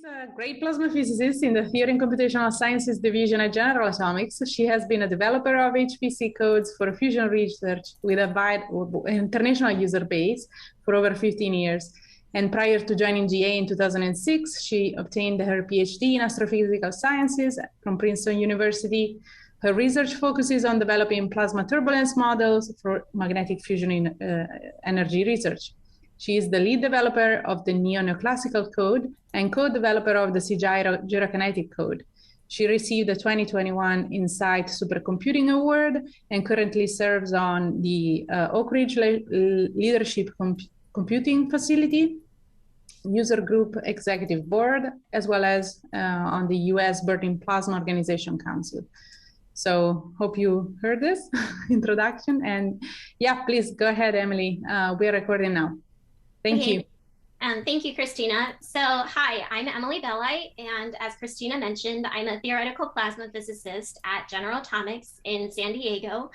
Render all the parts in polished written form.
a great plasma physicist in the Theory and Computational Sciences division at General Atomics. She has been a developer of HPC codes for fusion research with a wide international user base for over 15 years. And prior to joining GA in 2006, she obtained her PhD in astrophysical sciences from Princeton University. Her research focuses on developing plasma turbulence models for magnetic fusion in energy research. She is the lead developer of the neoclassical code and co-developer of the gyrokinetic code. She received the 2021 Insight Supercomputing Award and currently serves on the Oak Ridge Leadership Computing Facility, User Group Executive Board, as well as on the US Burning Plasma Organization Council. So hope you heard this introduction. And yeah, please go ahead, Emily. We're recording now. Thank you. Thank you, Christina. So hi, I'm Emily Belli, and as Christina mentioned, I'm a theoretical plasma physicist at General Atomics in San Diego,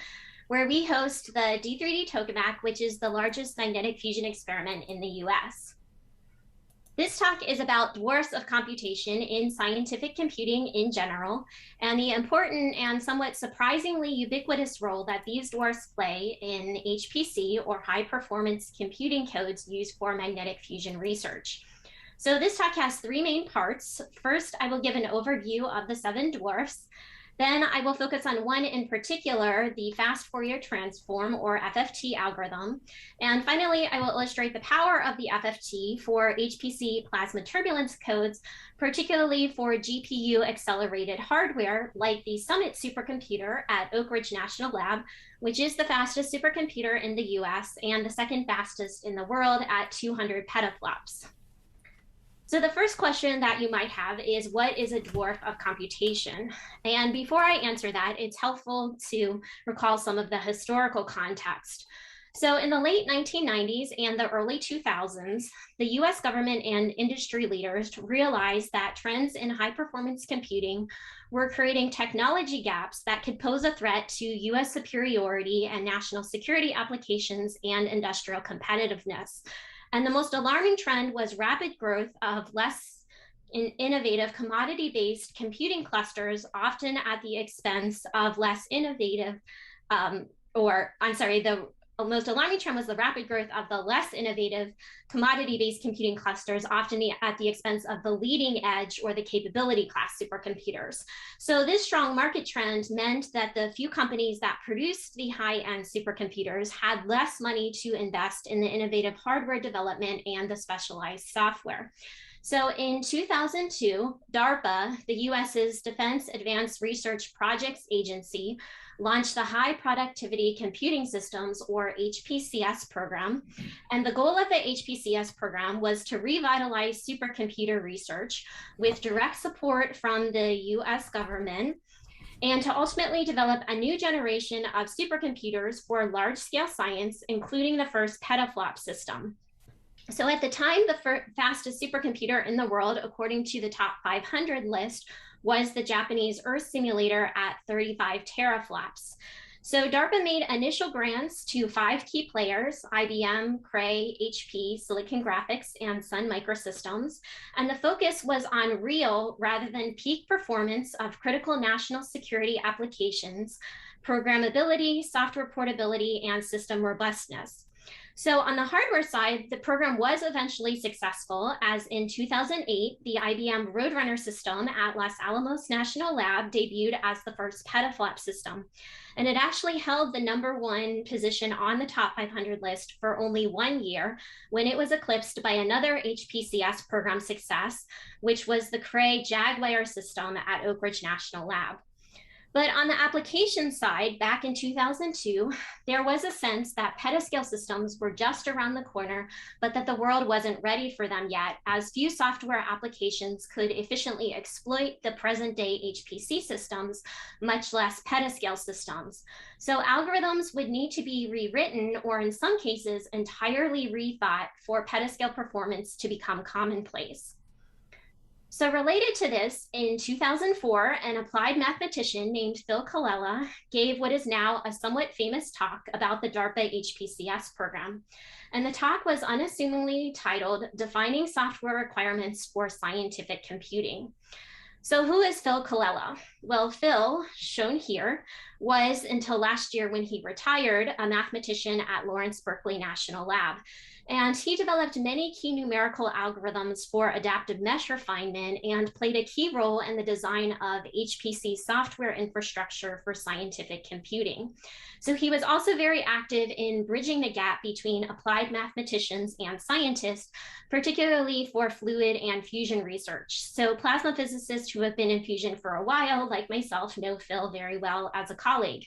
where we host the D3D tokamak, which is the largest magnetic fusion experiment in the US. This talk is about dwarfs of computation in scientific computing in general, and the important and somewhat surprisingly ubiquitous role that these dwarfs play in HPC, or high performance computing codes used for magnetic fusion research. So this talk has three main parts. First, I will give an overview of the 7 dwarfs. Then I will focus on one in particular, the fast Fourier transform, or FFT algorithm. And finally, I will illustrate the power of the FFT for HPC plasma turbulence codes, particularly for GPU accelerated hardware like the Summit supercomputer at Oak Ridge National Lab, which is the fastest supercomputer in the US and the second fastest in the world at 200 petaflops. So the first question that you might have is, what is a dwarf of computation? And before I answer that, it's helpful to recall some of the historical context. So in the late 1990s and the early 2000s, the US government and industry leaders realized that trends in high performance computing were creating technology gaps that could pose a threat to US superiority and national security applications and industrial competitiveness. And the most alarming trend was rapid growth of less innovative commodity-based computing clusters, often at the expense of less innovative, the most alarming trend was the rapid growth of the less innovative commodity-based computing clusters, often at the expense of the leading edge or the capability class supercomputers. So this strong market trend meant that the few companies that produced the high-end supercomputers had less money to invest in the innovative hardware development and the specialized software. So in 2002, DARPA, the US's Defense Advanced Research Projects Agency, launched the High Productivity Computing Systems, or HPCS program. And the goal of the HPCS program was to revitalize supercomputer research with direct support from the US government, and to ultimately develop a new generation of supercomputers for large-scale science, including the first petaflop system. So at the time, the fastest supercomputer in the world, according to the top 500 list, was the Japanese Earth simulator at 35 teraflops. So DARPA made initial grants to 5 key players: IBM, Cray, HP, Silicon Graphics, and Sun Microsystems. And the focus was on real rather than peak performance of critical national security applications, programmability, software portability, and system robustness. So on the hardware side, the program was eventually successful, as in 2008, the IBM Roadrunner system at Los Alamos National Lab debuted as the first petaflop system. And it actually held the #1 position on the top 500 list for only 1 year, when it was eclipsed by another HPCS program success, which was the Cray Jaguar system at Oak Ridge National Lab. But on the application side, back in 2002, there was a sense that petascale systems were just around the corner, but that the world wasn't ready for them yet, as few software applications could efficiently exploit the present-day HPC systems, much less petascale systems. So algorithms would need to be rewritten, or in some cases, entirely rethought for petascale performance to become commonplace. So related to this, in 2004, an applied mathematician named Phil Colella gave what is now a somewhat famous talk about the DARPA HPCS program. And the talk was unassumingly titled, Defining Software Requirements for Scientific Computing. So who is Phil Colella? Well, Phil, shown here, was until last year when he retired, a mathematician at Lawrence Berkeley National Lab. And he developed many key numerical algorithms for adaptive mesh refinement and played a key role in the design of HPC software infrastructure for scientific computing. So he was also very active in bridging the gap between applied mathematicians and scientists, particularly for fluid and fusion research. So plasma physicists who have been in fusion for a while, like myself, know Phil very well as a colleague.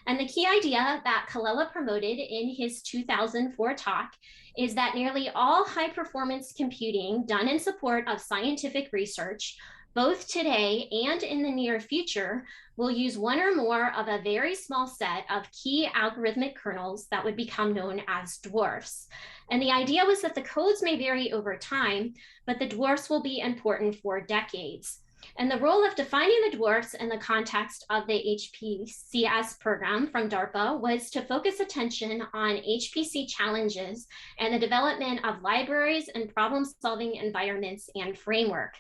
And the key idea that Colella promoted in his 2004 talk is that nearly all high performance computing done in support of scientific research, both today and in the near future, will use one or more of a very small set of key algorithmic kernels that would become known as dwarfs. And the idea was that the codes may vary over time, but the dwarfs will be important for decades. And the role of defining the dwarfs in the context of the HPCS program from DARPA was to focus attention on HPC challenges and the development of libraries and problem-solving environments and framework.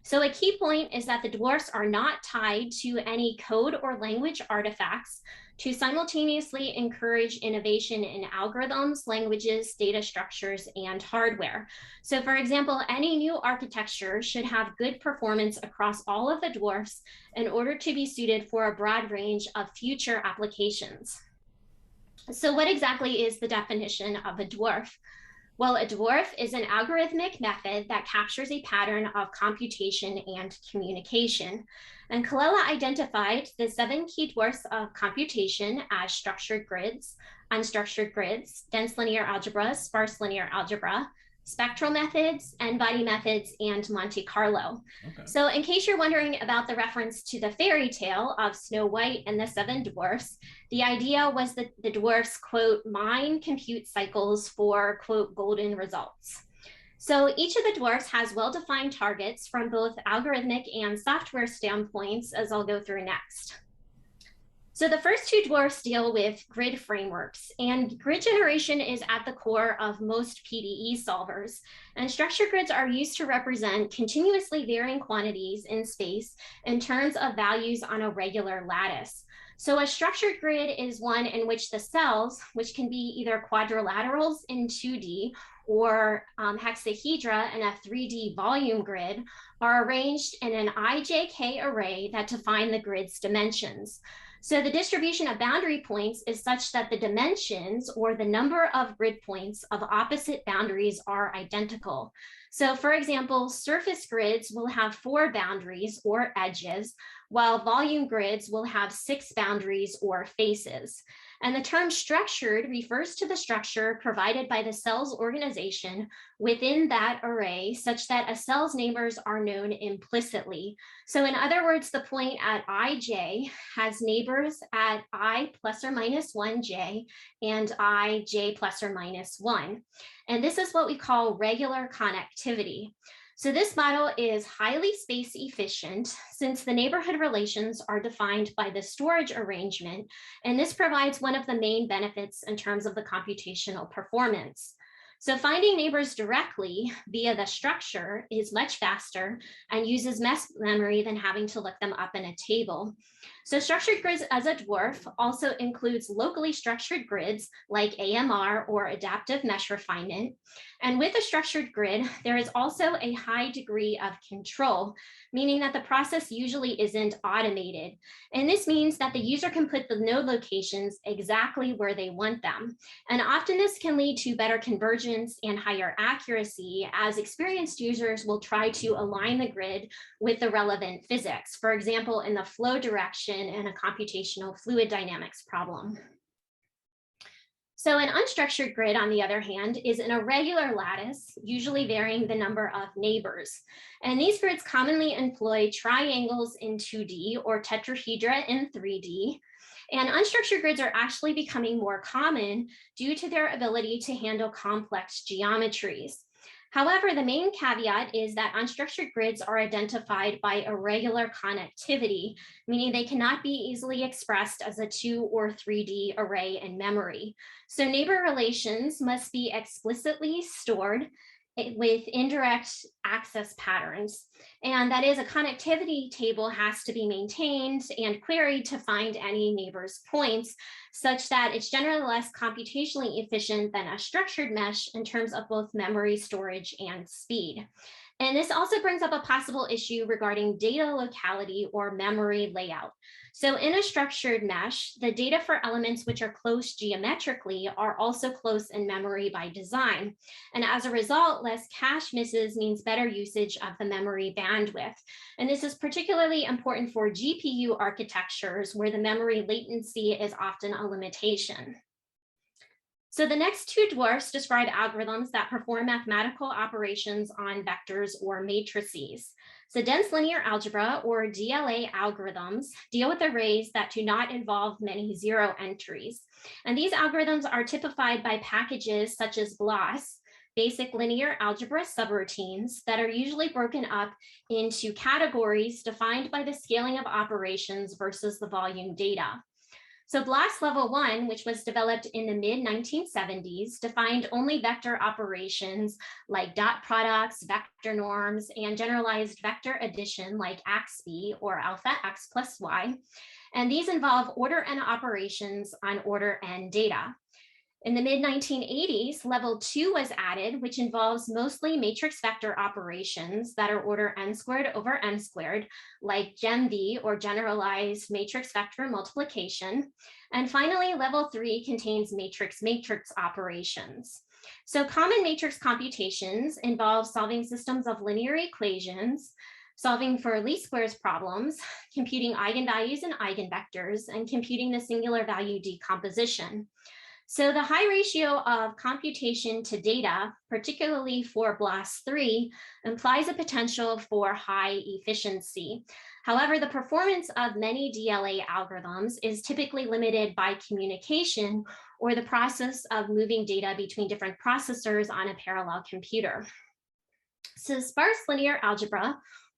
So a key point is that the dwarfs are not tied to any code or language artifacts to simultaneously encourage innovation in algorithms, languages, data structures, and hardware. So for example, any new architecture should have good performance across all of the dwarfs in order to be suited for a broad range of future applications. So what exactly is the definition of a dwarf? Well, a dwarf is an algorithmic method that captures a pattern of computation and communication. And Colella identified the 7 key dwarfs of computation as structured grids, unstructured grids, dense linear algebra, sparse linear algebra, spectral methods, n-body methods, and Monte Carlo. Okay. So in case you're wondering about the reference to the fairy tale of Snow White and the 7 dwarfs, the idea was that the dwarfs, quote, mine compute cycles for, quote, golden results. So each of the dwarfs has well-defined targets from both algorithmic and software standpoints, as I'll go through next. So the first 2 dwarfs deal with grid frameworks, and grid generation is at the core of most PDE solvers. And structured grids are used to represent continuously varying quantities in space in terms of values on a regular lattice. So a structured grid is one in which the cells, which can be either quadrilaterals in 2D or hexahedra in a 3D volume grid, are arranged in an IJK array that define the grid's dimensions. So the distribution of boundary points is such that the dimensions or the number of grid points of opposite boundaries are identical. So for example, surface grids will have 4 boundaries or edges, while volume grids will have 6 boundaries or faces. And the term structured refers to the structure provided by the cell's organization within that array such that a cell's neighbors are known implicitly. So in other words, the point at ij has neighbors at I plus or minus 1j and ij plus or minus 1. And this is what we call regular connectivity. So this model is highly space efficient since the neighborhood relations are defined by the storage arrangement, and this provides one of the main benefits in terms of the computational performance. So finding neighbors directly via the structure is much faster and uses less memory than having to look them up in a table. So structured grids as a dwarf also includes locally structured grids like AMR or adaptive mesh refinement. And with a structured grid, there is also a high degree of control, meaning that the process usually isn't automated. And this means that the user can put the node locations exactly where they want them. And often this can lead to better convergence and higher accuracy, as experienced users will try to align the grid with the relevant physics, for example, in the flow direction in a computational fluid dynamics problem. So an unstructured grid, on the other hand, is an irregular lattice, usually varying the number of neighbors. And these grids commonly employ triangles in 2D or tetrahedra in 3D. And unstructured grids are actually becoming more common due to their ability to handle complex geometries. However, the main caveat is that unstructured grids are identified by irregular connectivity, meaning they cannot be easily expressed as a 2 or 3D array in memory. So neighbor relations must be explicitly stored with indirect access patterns. And that is, a connectivity table has to be maintained and queried to find any neighbor's points, such that it's generally less computationally efficient than a structured mesh in terms of both memory storage and speed. And this also brings up a possible issue regarding data locality or memory layout. So in a structured mesh, the data for elements which are close geometrically are also close in memory by design. And as a result, less cache misses means better usage of the memory bandwidth. And this is particularly important for GPU architectures where the memory latency is often a limitation. So the next two dwarfs describe algorithms that perform mathematical operations on vectors or matrices. So dense linear algebra, or DLA algorithms, deal with arrays that do not involve many zero entries. And these algorithms are typified by packages such as BLAS, basic linear algebra subroutines, that are usually broken up into categories defined by the scaling of operations versus the volume data. So BLAS Level 1, which was developed in the mid-1970s, defined only vector operations like dot products, vector norms, and generalized vector addition like AXB, or alpha x plus y. And these involve order n operations on order n data. In the mid-1980s, Level 2 was added, which involves mostly matrix vector operations that are order n squared over n squared, like GEMV, or generalized matrix vector multiplication. And finally, Level 3 contains matrix-matrix operations. So common matrix computations involve solving systems of linear equations, solving for least squares problems, computing eigenvalues and eigenvectors, and computing the singular value decomposition. So the high ratio of computation to data, particularly for BLAS 3, implies a potential for high efficiency. However, the performance of many DLA algorithms is typically limited by communication or the process of moving data between different processors on a parallel computer. So sparse linear algebra,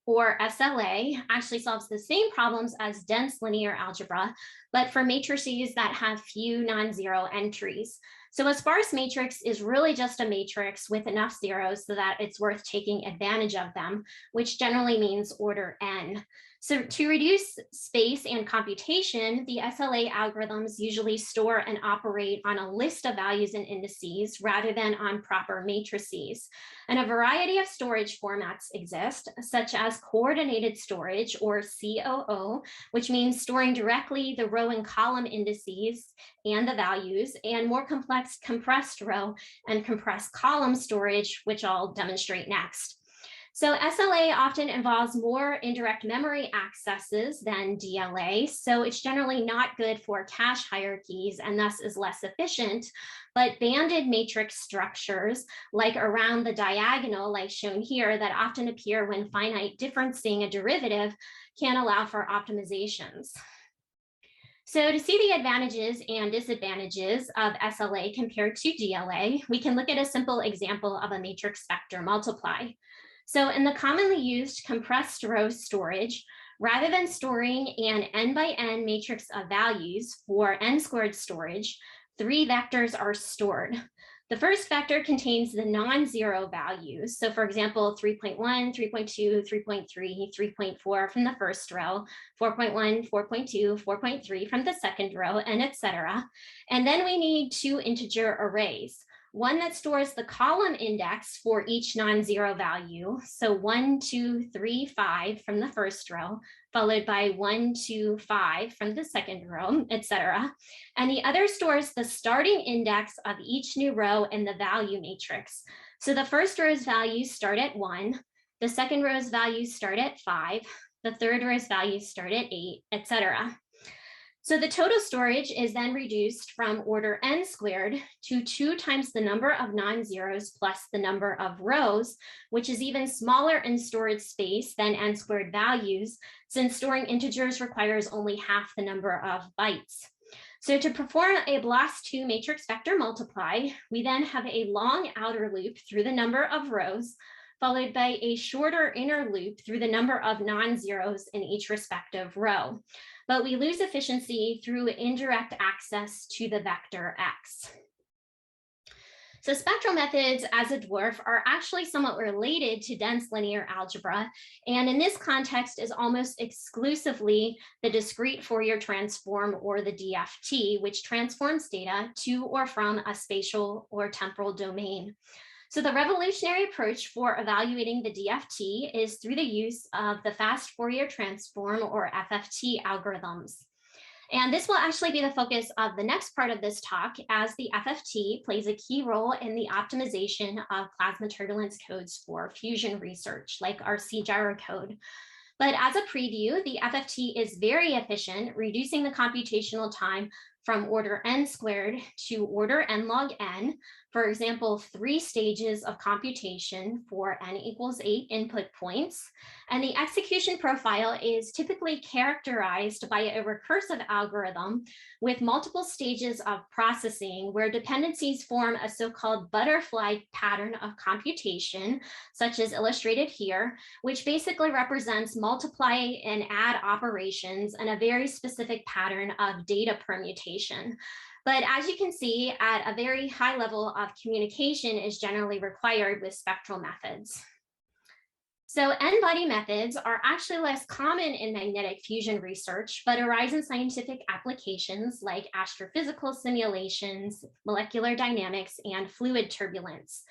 or SLA, actually solves the same problems as dense linear algebra, but for matrices that have few non-zero entries. So a sparse matrix is really just a matrix with enough zeros so that it's worth taking advantage of them, which generally means order n. So to reduce space and computation, the SLA algorithms usually store and operate on a list of values and indices rather than on proper matrices. And a variety of storage formats exist, such as coordinated storage, or COO, which means storing directly the row and column indices and the values, and more complex compressed row and compressed column storage, which I'll demonstrate next. So SLA often involves more indirect memory accesses than DLA, so it's generally not good for cache hierarchies and thus is less efficient. But banded matrix structures, like around the diagonal, like shown here, that often appear when finite differencing a derivative, can allow for optimizations. So to see the advantages and disadvantages of SLA compared to DLA, we can look at a simple example of a matrix vector multiply. So in the commonly used compressed row storage, rather than storing an n by n matrix of values for n squared storage, 3 vectors are stored. The first vector contains the non-zero values. So for example, 3.1, 3.2, 3.3, 3.4 from the first row, 4.1, 4.2, 4.3 from the second row, and etc. And then we need 2 integer arrays. One that stores the column index for each non-zero value. So 1, 2, 3, 5 from the first row, followed by 1, 2, 5 from the second row, etc. And the other stores the starting index of each new row in the value matrix. So the first row's values start at 1, the second row's values start at 5, the third row's values start at 8, etc. So the total storage is then reduced from order n squared to 2 times the number of non-zeros plus the number of rows, which is even smaller in storage space than n squared values, since storing integers requires only half the number of bytes. So to perform a BLAST2 matrix vector multiply, we then have a long outer loop through the number of rows, followed by a shorter inner loop through the number of non-zeros in each respective row. But we lose efficiency through indirect access to the vector X. So spectral methods as a dwarf are actually somewhat related to dense linear algebra, and in this context is almost exclusively the discrete Fourier transform, or the DFT, which transforms data to or from a spatial or temporal domain. So the revolutionary approach for evaluating the DFT is through the use of the fast Fourier transform, or FFT algorithms. And this will actually be the focus of the next part of this talk, as the FFT plays a key role in the optimization of plasma turbulence codes for fusion research, like our C-gyro code. But as a preview, the FFT is very efficient, reducing the computational time from order n squared to order n log n. For example, 3 stages of computation for n equals 8 input points. And the execution profile is typically characterized by a recursive algorithm with multiple stages of processing, where dependencies form a so-called butterfly pattern of computation, such as illustrated here, which basically represents multiply and add operations and a very specific pattern of data permutation. But as you can see, at a very high level of communication is generally required with spectral methods. So n-body methods are actually less common in magnetic fusion research, but arise in scientific applications like astrophysical simulations, molecular dynamics, and fluid turbulence.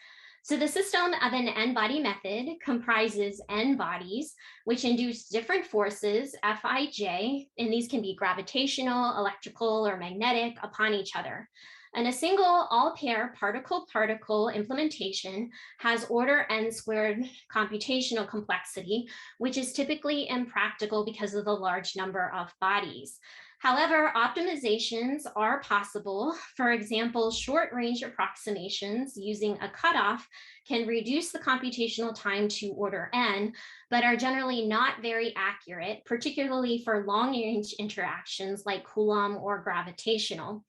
So the system of an n-body method comprises n bodies, which induce different forces, Fij, and these can be gravitational, electrical, or magnetic, upon each other. And a single all-pair particle-particle implementation has order n squared computational complexity, which is typically impractical because of the large number of bodies. However, optimizations are possible. For example, short-range approximations using a cutoff can reduce the computational time to order n, but are generally not very accurate, particularly for long-range interactions like Coulomb or gravitational.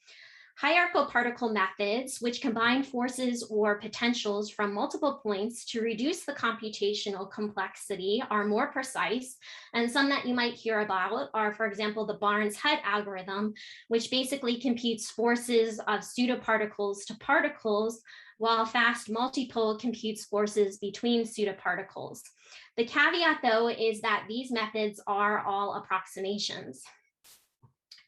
Hierarchical particle methods, which combine forces or potentials from multiple points to reduce the computational complexity, are more precise. And some that you might hear about are, for example, the Barnes-Hutt algorithm, which basically computes forces of pseudoparticles to particles, while fast multipole computes forces between pseudoparticles. The caveat, though, is that these methods are all approximations.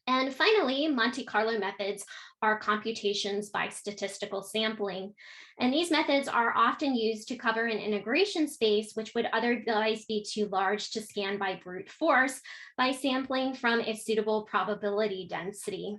And finally, Monte Carlo methods are computations by statistical sampling. And these methods are often used to cover an integration space which would otherwise be too large to scan by brute force by sampling from a suitable probability density.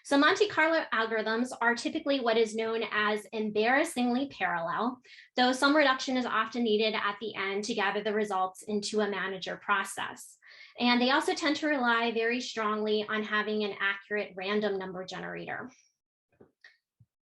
So Monte Carlo algorithms are typically what is known as embarrassingly parallel, though some reduction is often needed at the end to gather the results into a manager process. And they also tend to rely very strongly on having an accurate random number generator.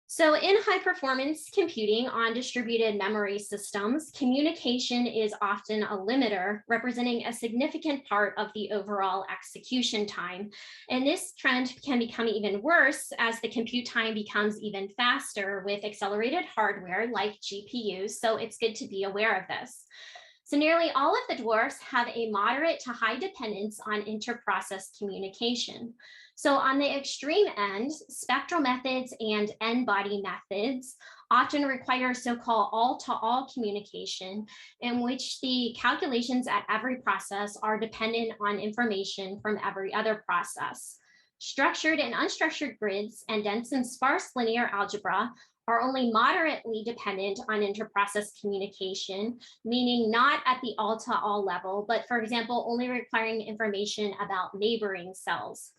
So in high performance computing on distributed memory systems, communication is often a limiter, representing a significant part of the overall execution time. And this trend can become even worse as the compute time becomes even faster with accelerated hardware like GPUs. So it's good to be aware of this. So nearly all of the dwarfs have a moderate to high dependence on inter-process communication. So on the extreme end, spectral methods and n-body methods often require so-called all-to-all communication, in which the calculations at every process are dependent on information from every other process. Structured and unstructured grids and dense and sparse linear algebra are only moderately dependent on interprocess communication, meaning not at the all-to-all level, but for example, only requiring information about neighboring cells.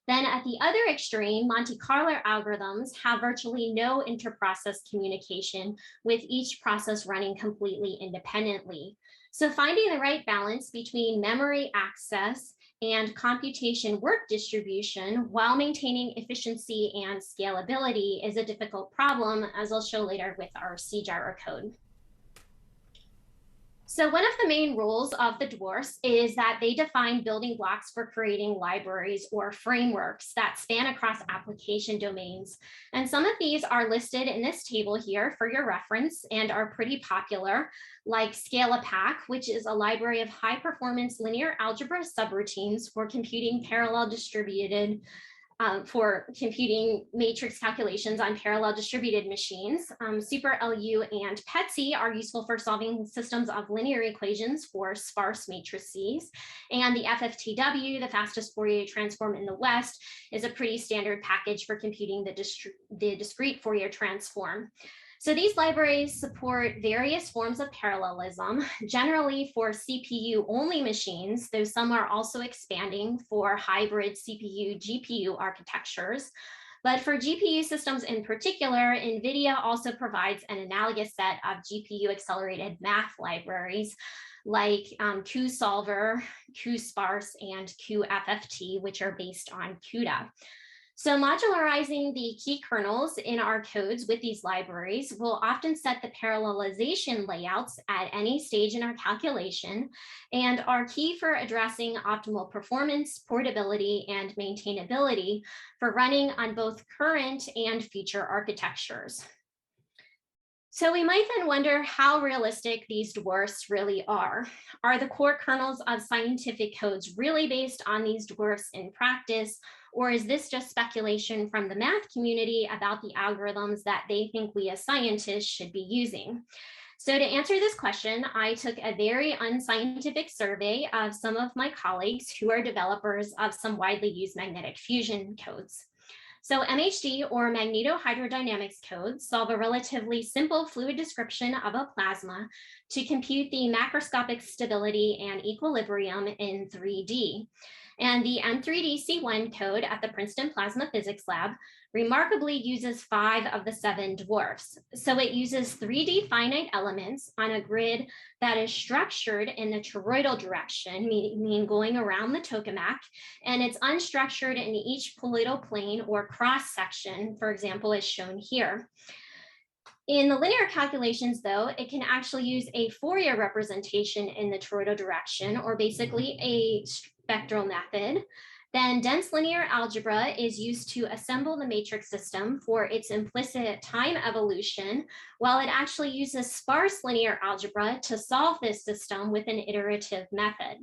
Then at the other extreme, Monte Carlo algorithms have virtually no interprocess communication, with each process running completely independently. So finding the right balance between memory access and computation work distribution while maintaining efficiency and scalability is a difficult problem, as I'll show later with our C-gyro code. So one of the main roles of the dwarfs is that they define building blocks for creating libraries or frameworks that span across application domains. And some of these are listed in this table here for your reference and are pretty popular, like Scale-a-Pack, which is a library of high performance linear algebra subroutines for computing parallel distributed for computing matrix calculations on parallel distributed machines. SuperLU and PETSI are useful for solving systems of linear equations for sparse matrices. And the FFTW, the fastest Fourier transform in the West, is a pretty standard package for computing the discrete Fourier transform. So these libraries support various forms of parallelism, generally for CPU-only machines, though some are also expanding for hybrid CPU-GPU architectures. But for GPU systems in particular, NVIDIA also provides an analogous set of GPU-accelerated math libraries like QSolver, QSparse, and QFFT, which are based on CUDA. So modularizing the key kernels in our codes with these libraries will often set the parallelization layouts at any stage in our calculation and are key for addressing optimal performance, portability, and maintainability for running on both current and future architectures. So we might then wonder how realistic these dwarfs really are. Are the core kernels of scientific codes really based on these dwarfs in practice? Or is this just speculation from the math community about the algorithms that they think we as scientists should be using? So to answer this question, I took a very unscientific survey of some of my colleagues who are developers of some widely used magnetic fusion codes. So MHD or magnetohydrodynamics codes solve a relatively simple fluid description of a plasma to compute the macroscopic stability and equilibrium in 3D. And the M3DC1 code at the Princeton Plasma Physics Lab remarkably uses 5 of the 7 dwarfs. So it uses 3D finite elements on a grid that is structured in the toroidal direction, meaning going around the tokamak, and it's unstructured in each poloidal plane or cross section, for example, as shown here. In the linear calculations, though, it can actually use a Fourier representation in the toroidal direction, or basically a spectral method. Then dense linear algebra is used to assemble the matrix system for its implicit time evolution, while it actually uses sparse linear algebra to solve this system with an iterative method.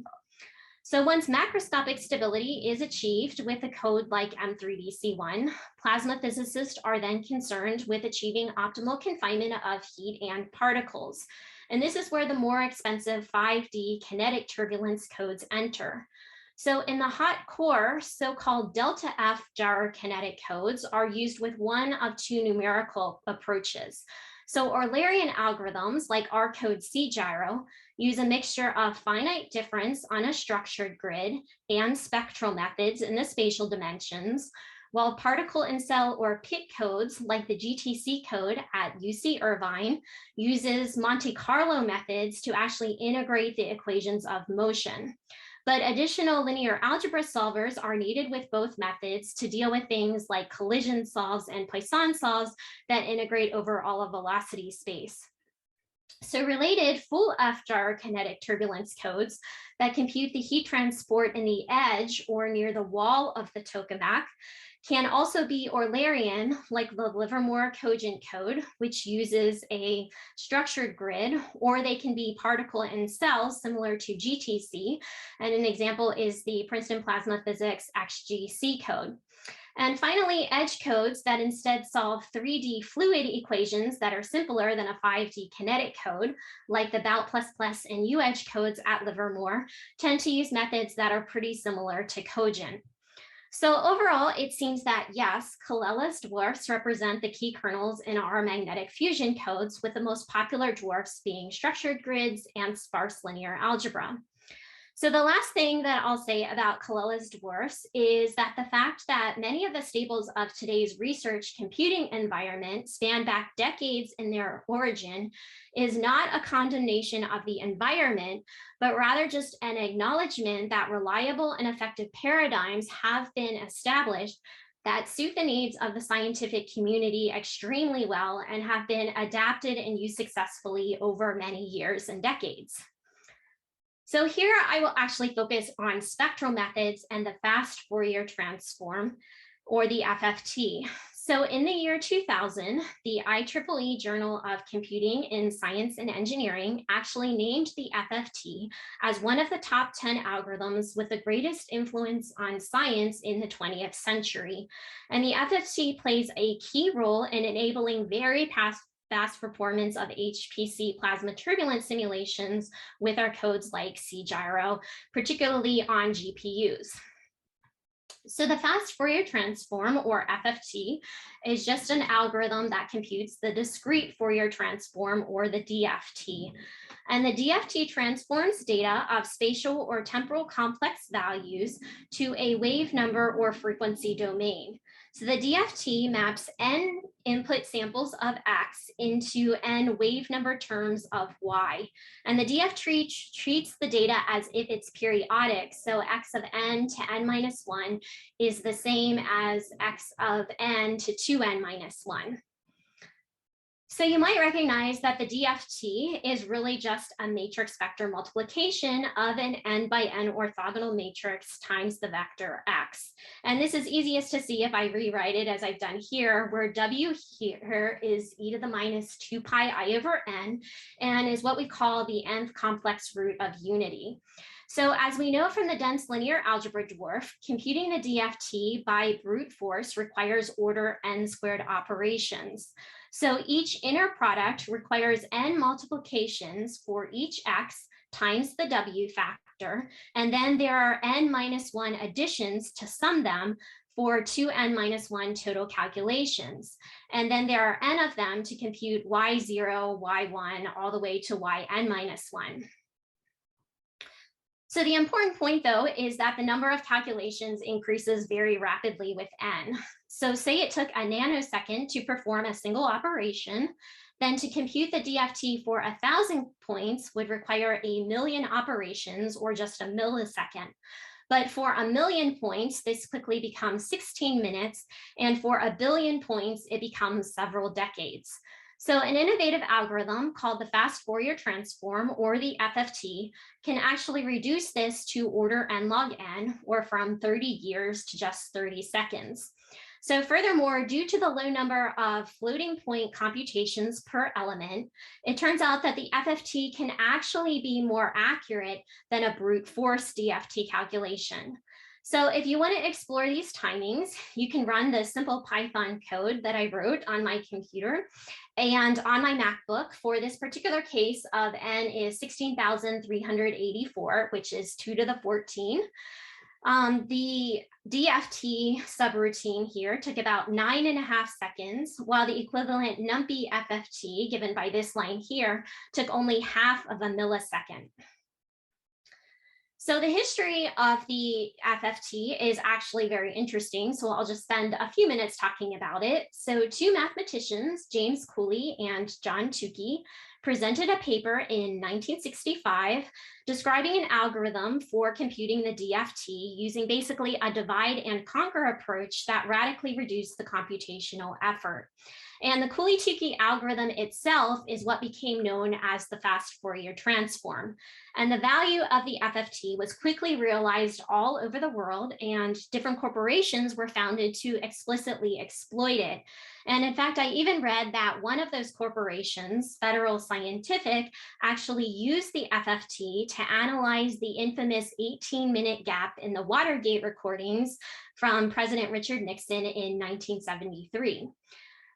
So once macroscopic stability is achieved with a code like M3DC1, plasma physicists are then concerned with achieving optimal confinement of heat and particles. And this is where the more expensive 5D kinetic turbulence codes enter. So in the hot core, so-called delta F gyrokinetic codes are used with one of 2 numerical approaches. So Eulerian algorithms like our code C-gyro use a mixture of finite difference on a structured grid and spectral methods in the spatial dimensions, while particle in cell or PIT codes like the GTC code at UC Irvine uses Monte Carlo methods to actually integrate the equations of motion. But additional linear algebra solvers are needed with both methods to deal with things like collision solves and Poisson solves that integrate over all of velocity space. So related full F gyrokinetic turbulence codes that compute the heat transport in the edge or near the wall of the tokamak can also be Eulerian, like the Livermore cogent code, which uses a structured grid, or they can be particle in cells similar to GTC. And an example is the Princeton Plasma Physics XGC code. And finally, edge codes that instead solve 3D fluid equations that are simpler than a 5D kinetic code, like the Bout++ and U-edge codes at Livermore, tend to use methods that are pretty similar to cogent. So overall, it seems that yes, Colell's dwarfs represent the key kernels in our magnetic fusion codes, with the most popular dwarfs being structured grids and sparse linear algebra. So the last thing that I'll say about Colell's dwarfs is that the fact that many of the staples of today's research computing environment span back decades in their origin is not a condemnation of the environment, but rather just an acknowledgement that reliable and effective paradigms have been established that suit the needs of the scientific community extremely well and have been adapted and used successfully over many years and decades. So here I will actually focus on spectral methods and the fast Fourier transform, or the FFT. So in the year 2000, the IEEE Journal of Computing in Science and Engineering actually named the FFT as one of the top 10 algorithms with the greatest influence on science in the 20th century. And the FFT plays a key role in enabling very fast performance of HPC plasma turbulence simulations with our codes like CGyro, particularly on GPUs. So the fast Fourier transform, or FFT, is just an algorithm that computes the discrete Fourier transform, or the DFT. And the DFT transforms data of spatial or temporal complex values to a wave number or frequency domain. So the DFT maps n input samples of x into n wave number terms of y. And the DFT treats the data as if it's periodic. So x of n to n minus 1 is the same as x of n to 2n minus 1. So you might recognize that the DFT is really just a matrix vector multiplication of an n by n orthogonal matrix times the vector x. And this is easiest to see if I rewrite it as I've done here, where w here is e to the minus 2 pi I over n, and is what we call the nth complex root of unity. So as we know from the dense linear algebra dwarf, computing the DFT by brute force requires order n squared operations. So each inner product requires n multiplications for each x times the w factor, and then there are n minus 1 additions to sum them for 2n minus 1 total calculations. And then there are n of them to compute y0, y1, all the way to yn minus 1. So the important point, though, is that the number of calculations increases very rapidly with n. So say it took a nanosecond to perform a single operation, then to compute the DFT for 1,000 points would require 1,000,000 operations, or just a millisecond. But for 1,000,000 points, this quickly becomes 16 minutes, and for 1,000,000,000 points, it becomes several decades. So an innovative algorithm called the fast Fourier transform, or the FFT, can actually reduce this to order n log n, or from 30 years to just 30 seconds. So furthermore, due to the low number of floating point computations per element, it turns out that the FFT can actually be more accurate than a brute force DFT calculation. So if you want to explore these timings, you can run the simple Python code that I wrote on my computer and on my MacBook. For this particular case of n is 16,384, which is 2 to the 14. The DFT subroutine here took about 9.5 seconds, while the equivalent NumPy FFT, given by this line here, took only half of a millisecond. So the history of the FFT is actually very interesting, so I'll just spend a few minutes talking about it. So two mathematicians, James Cooley and John Tukey, presented a paper in 1965 describing an algorithm for computing the DFT using basically a divide and conquer approach that radically reduced the computational effort. And the Cooley-Tukey algorithm itself is what became known as the fast Fourier transform. And the value of the FFT was quickly realized all over the world, and different corporations were founded to explicitly exploit it. And in fact, I even read that one of those corporations, Federal Scientific, actually used the FFT to analyze the infamous 18-minute gap in the Watergate recordings from President Richard Nixon in 1973.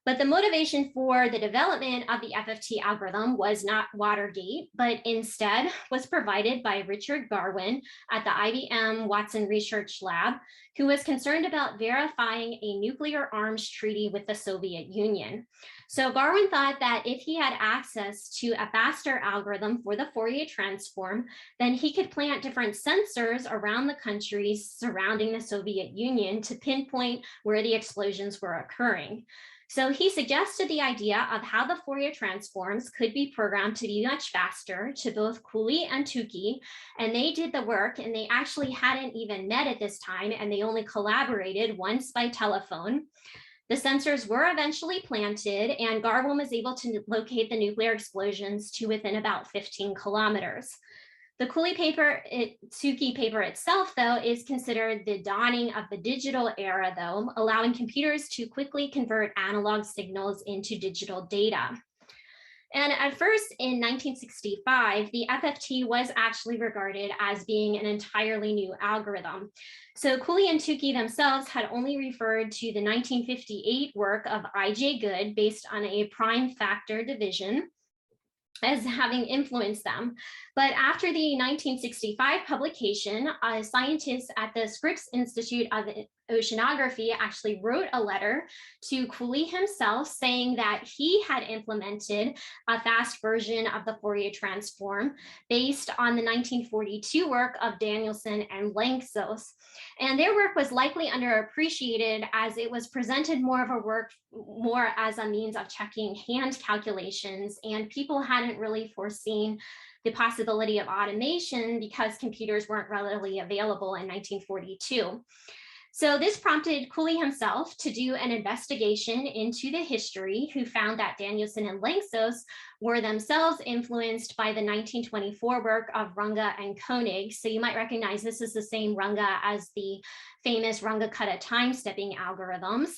But the motivation for the development of the FFT algorithm was not Watergate, but instead was provided by Richard Garwin at the IBM Watson Research Lab, who was concerned about verifying a nuclear arms treaty with the Soviet Union. So Garwin thought that if he had access to a faster algorithm for the Fourier transform, then he could plant different sensors around the countries surrounding the Soviet Union to pinpoint where the explosions were occurring. So he suggested the idea of how the Fourier transforms could be programmed to be much faster to both Cooley and Tukey, and they did the work, and they actually hadn't even met at this time, and they only collaborated once by telephone. The sensors were eventually planted, and Garwin was able to locate the nuclear explosions to within about 15 kilometers. The Tukey paper itself, though, is considered the dawning of the digital era, though, allowing computers to quickly convert analog signals into digital data. And at first, in 1965, the FFT was actually regarded as being an entirely new algorithm. So Cooley and Tukey themselves had only referred to the 1958 work of I.J. Good based on a prime factor division as having influenced them. But after the 1965 publication, scientists at the Scripps Institute of Oceanography actually wrote a letter to Cooley himself saying that he had implemented a fast version of the Fourier transform based on the 1942 work of Danielson and Lanczos. And their work was likely underappreciated as it was presented more as a means of checking hand calculations, and people hadn't really foreseen the possibility of automation because computers weren't readily available in 1942. So this prompted Cooley himself to do an investigation into the history, who found that Danielson and Lanczos were themselves influenced by the 1924 work of Runge and Koenig. So you might recognize this is the same Runge as the famous Runge-Kutta time-stepping algorithms.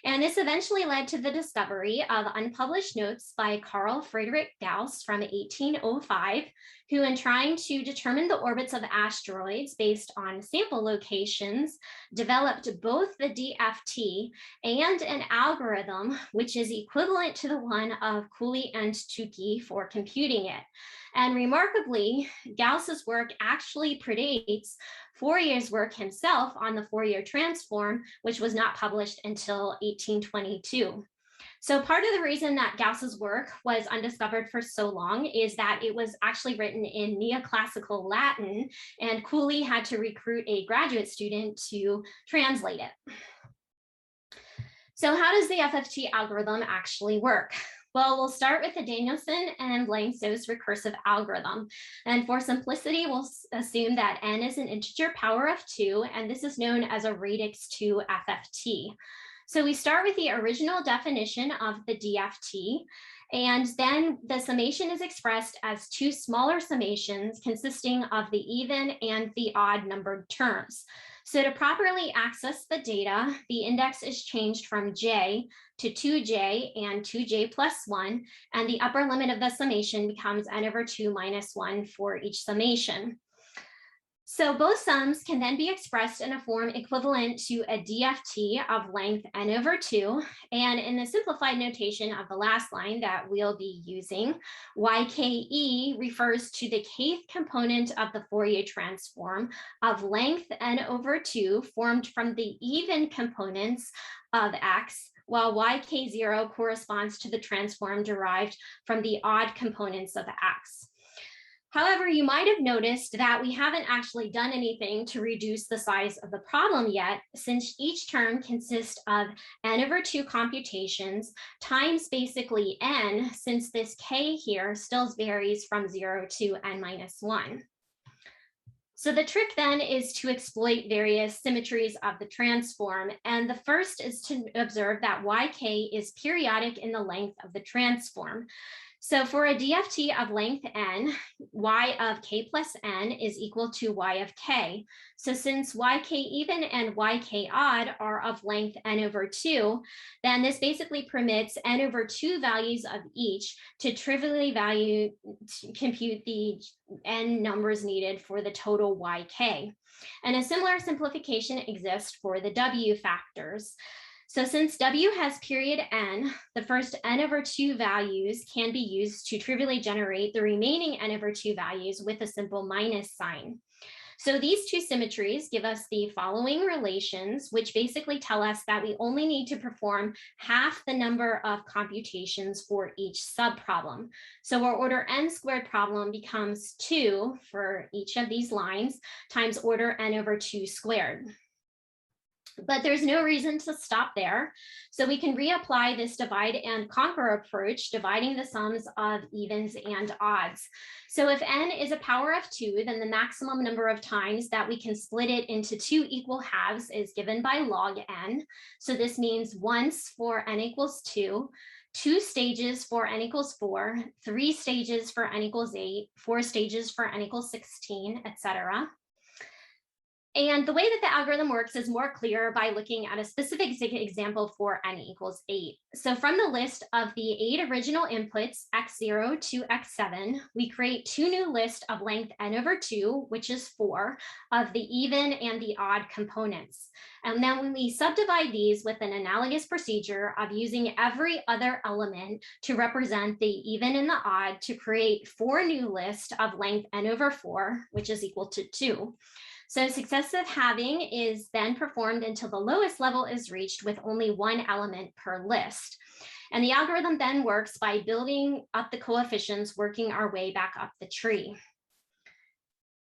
And this eventually led to the discovery of unpublished notes by Carl Friedrich Gauss from 1805, who, in trying to determine the orbits of asteroids based on sample locations, developed both the DFT and an algorithm which is equivalent to the one of Cooley and Tukey for computing it. And remarkably, Gauss's work actually predates Fourier's work himself on the Fourier transform, which was not published until 1822. So part of the reason that Gauss's work was undiscovered for so long is that it was actually written in neoclassical Latin, and Cooley had to recruit a graduate student to translate it. So how does the FFT algorithm actually work? Well, we'll start with the Danielson and Lanczos recursive algorithm. And for simplicity, we'll assume that n is an integer power of 2, and this is known as a radix 2 FFT. So we start with the original definition of the DFT, and then the summation is expressed as two smaller summations consisting of the even and the odd numbered terms. So to properly access the data, the index is changed from j to 2j and 2j plus 1, and the upper limit of the summation becomes n over 2 minus 1 for each summation. So both sums can then be expressed in a form equivalent to a DFT of length n over 2. And in the simplified notation of the last line that we'll be using, YKE refers to the kth component of the Fourier transform of length n over 2 formed from the even components of x, while YK0 corresponds to the transform derived from the odd components of x. However, you might have noticed that we haven't actually done anything to reduce the size of the problem yet, since each term consists of n over 2 computations times basically n, since this k here still varies from 0 to n minus 1. So the trick then is to exploit various symmetries of the transform. And the first is to observe that yk is periodic in the length of the transform. So for a DFT of length n, y of k plus n is equal to y of k. So since yk even and yk odd are of length n over 2, then this basically permits n over 2 values of each to trivially compute the n numbers needed for the total yk. And a similar simplification exists for the w factors. So since w has period n, the first n over 2 values can be used to trivially generate the remaining n over 2 values with a simple minus sign. So these two symmetries give us the following relations, which basically tell us that we only need to perform half the number of computations for each subproblem. So our order n squared problem becomes 2 for each of these lines times order n over 2 squared. But there's no reason to stop there. So we can reapply this divide and conquer approach, dividing the sums of evens and odds. So if n is a power of 2, then the maximum number of times that we can split it into 2 equal halves is given by log n. So this means once for n equals 2, 2 stages for n equals 4, 3 stages for n equals 8, 4 stages for n equals 16, etc. And the way that the algorithm works is more clear by looking at a specific example for n equals 8. So from the list of the 8 original inputs, x0 to x7, we create 2 new lists of length n over 2, which is 4, of the even and the odd components. And then when we subdivide these with an analogous procedure of using every other element to represent the even and the odd to create 4 new lists of length n over 4, which is equal to 2. So successive halving is then performed until the lowest level is reached with only 1 element per list. And the algorithm then works by building up the coefficients, working our way back up the tree.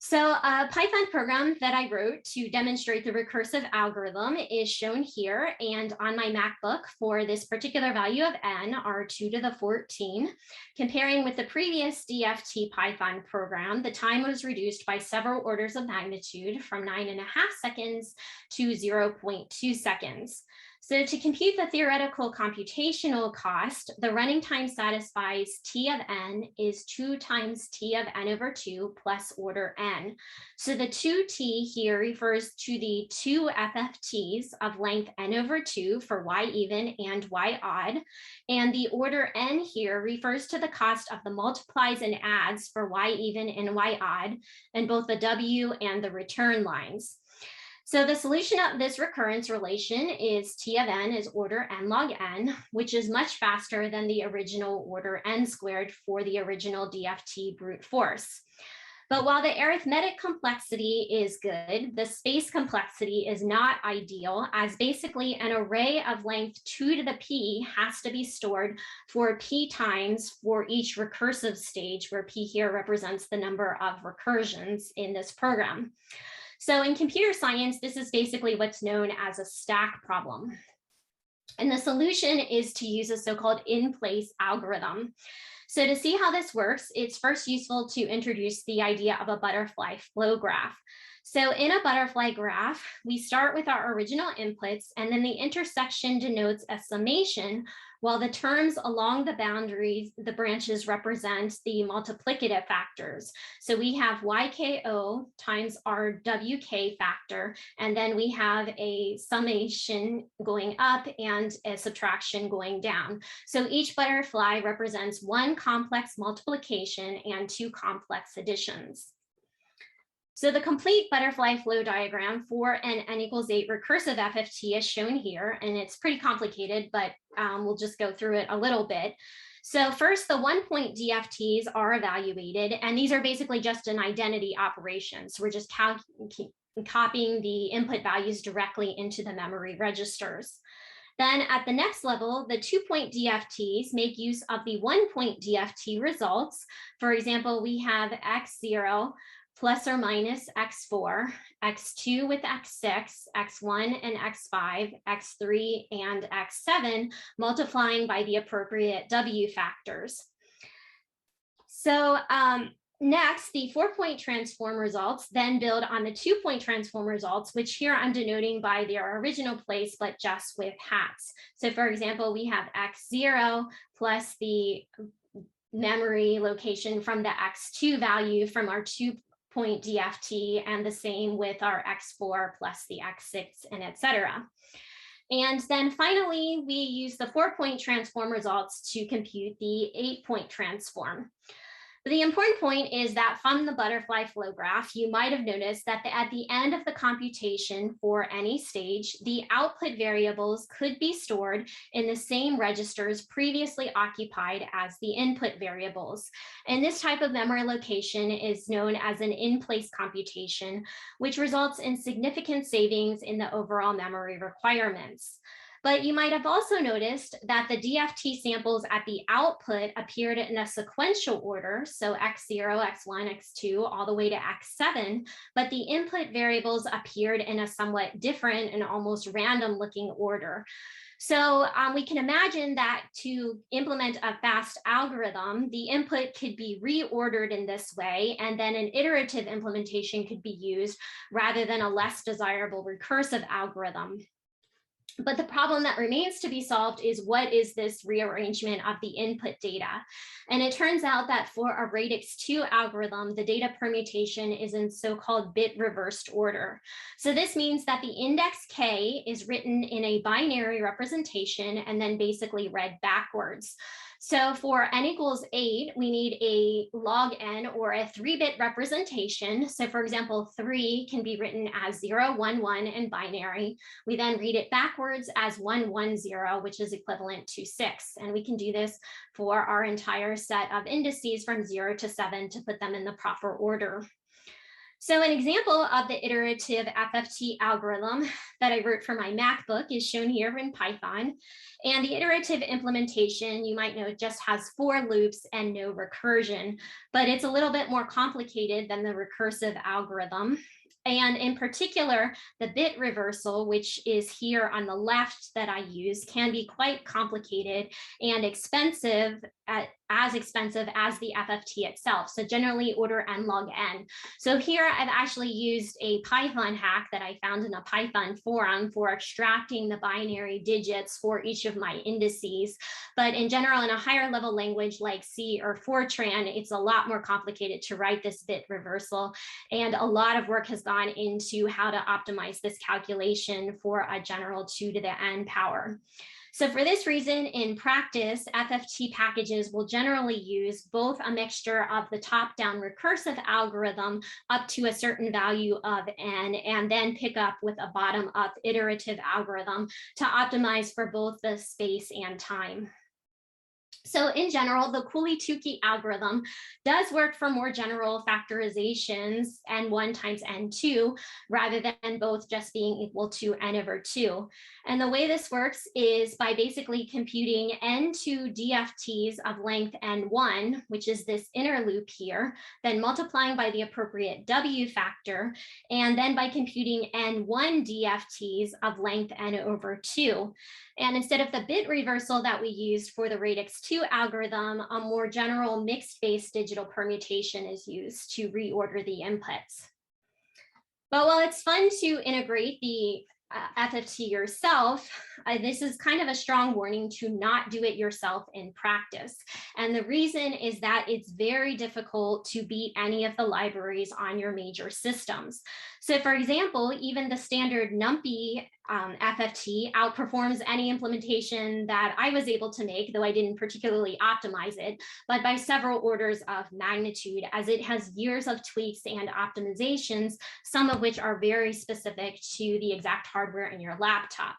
So a Python program that I wrote to demonstrate the recursive algorithm is shown here. And on my MacBook for this particular value of n are 2 to the 14. Comparing with the previous DFT Python program, the time was reduced by several orders of magnitude from 9.5 seconds to 0.2 seconds. So to compute the theoretical computational cost, the running time satisfies T of n is 2 times T of n over 2 plus order n. So the 2T here refers to the 2 FFTs of length n over 2 for y even and y odd. And the order n here refers to the cost of the multiplies and adds for y even and y odd, and both the W and the return lines. So the solution of this recurrence relation is T of n is order n log n, which is much faster than the original order n squared for the original DFT brute force. But while the arithmetic complexity is good, the space complexity is not ideal, as basically an array of length 2 to the p has to be stored for p times for each recursive stage, where p here represents the number of recursions in this program. So in computer science, this is basically what's known as a stack problem. And the solution is to use a so-called in-place algorithm. So to see how this works, it's first useful to introduce the idea of a butterfly flow graph. So in a butterfly graph, we start with our original inputs, and then the intersection denotes a summation, while the terms along the boundaries, the branches, represent the multiplicative factors. So we have YKO times our WK factor, and then we have a summation going up and a subtraction going down. So each butterfly represents 1 complex multiplication and 2 complex additions. So the complete butterfly flow diagram for an n equals 8 recursive FFT is shown here, and it's pretty complicated, but we'll just go through it a little bit. So first, the 1-point DFTs are evaluated, and these are basically just an identity operation. So we're just copying the input values directly into the memory registers. Then at the next level, the 2-point DFTs make use of the 1-point DFT results. For example, we have x0 plus or minus x4, x2 with x6, x1 and x5, x3 and x7, multiplying by the appropriate W factors. So next, the 4-point transform results then build on the 2-point transform results, which here I'm denoting by their original place, but just with hats. So for example, we have x0 plus the memory location from the x2 value from our 2-point DFT, and the same with our x4 plus the x6 and etc. And then finally, we use the 4-point transform results to compute the 8-point transform. The important point is that from the butterfly flow graph, you might have noticed that at the end of the computation for any stage, the output variables could be stored in the same registers previously occupied as the input variables. And this type of memory location is known as an in-place computation, which results in significant savings in the overall memory requirements. But you might have also noticed that the DFT samples at the output appeared in a sequential order, so x0, x1, x2, all the way to x7, but the input variables appeared in a somewhat different and almost random looking order. So we can imagine that to implement a fast algorithm, the input could be reordered in this way, and then an iterative implementation could be used rather than a less desirable recursive algorithm. But the problem that remains to be solved is, what is this rearrangement of the input data? And it turns out that for a radix 2 algorithm, the data permutation is in so-called bit reversed order. So this means that the index k is written in a binary representation and then basically read backwards. So for n equals 8, we need a log n, or a 3-bit representation. So for example, 3 can be written as 0, 1, 1 in binary. We then read it backwards as 1, 1, 0, which is equivalent to 6. And we can do this for our entire set of indices from 0 to 7 to put them in the proper order. So an example of the iterative FFT algorithm that I wrote for my MacBook is shown here in Python. And the iterative implementation, you might know, just has 4 loops and no recursion, but it's a little bit more complicated than the recursive algorithm. And in particular, the bit reversal, which is here on the left that I use, can be quite complicated and expensive, as expensive as the FFT itself. So generally order n log n. So here I've actually used a Python hack that I found in a Python forum for extracting the binary digits for each of my indices. But in general, in a higher level language like C or Fortran, it's a lot more complicated to write this bit reversal. And a lot of work has gone into how to optimize this calculation for a general 2 to the n power. So for this reason, in practice, FFT packages will generally use both a mixture of the top-down recursive algorithm up to a certain value of n, and then pick up with a bottom-up iterative algorithm to optimize for both the space and time. So in general, the Cooley-Tukey algorithm does work for more general factorizations, n1 times n2, rather than both just being equal to n over 2. And the way this works is by basically computing n2 DFTs of length n1, which is this inner loop here, then multiplying by the appropriate w factor, and then by computing n1 DFTs of length n over 2. And instead of the bit reversal that we used for the radix 2 algorithm, a more general mixed-based digital permutation is used to reorder the inputs. But while it's fun to integrate the FFT yourself, this is kind of a strong warning to not do it yourself in practice. And the reason is that it's very difficult to beat any of the libraries on your major systems. So for example, even the standard NumPy FFT outperforms any implementation that I was able to make, though I didn't particularly optimize it, but by several orders of magnitude, as it has years of tweaks and optimizations, some of which are very specific to the exact hardware in your laptop.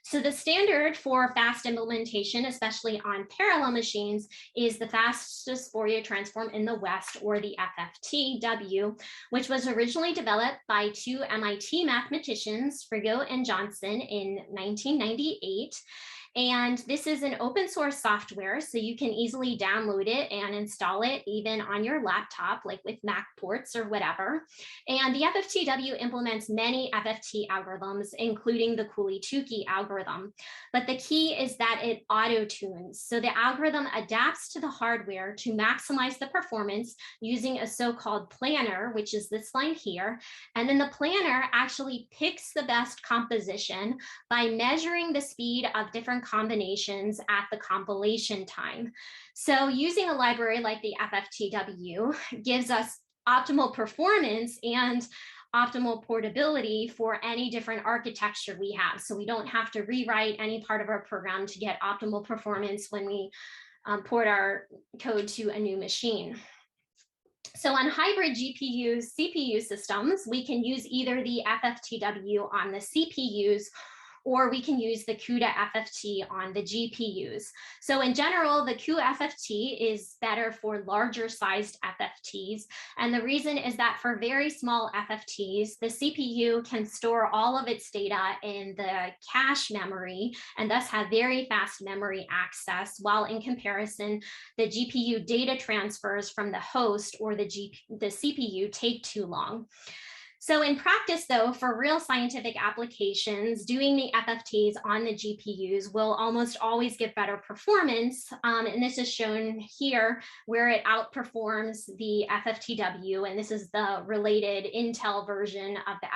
So the standard for fast implementation, especially on parallel machines, is the fastest Fourier transform in the West, or the FFTW, which was originally developed by 2 MIT mathematicians, Frigo and Johnson, in 1998. And this is an open source software, so you can easily download it and install it even on your laptop, like with Mac ports or whatever. And the FFTW implements many FFT algorithms, including the Cooley-Tukey algorithm. But the key is that it auto-tunes. So the algorithm adapts to the hardware to maximize the performance using a so-called planner, which is this line here. And then the planner actually picks the best composition by measuring the speed of different combinations at the compilation time. So using a library like the FFTW gives us optimal performance and optimal portability for any different architecture we have. So we don't have to rewrite any part of our program to get optimal performance when we port our code to a new machine. So on hybrid GPU CPU systems, we can use either the FFTW on the CPUs, or we can use the CUDA FFT on the GPUs. So in general, the cuFFT is better for larger sized FFTs. And the reason is that for very small FFTs, the CPU can store all of its data in the cache memory and thus have very fast memory access, while in comparison, the GPU data transfers from the host or the CPU take too long. So in practice, though, for real scientific applications, doing the FFTs on the GPUs will almost always give better performance. And this is shown here where it outperforms the FFTW. And this is the related Intel version of the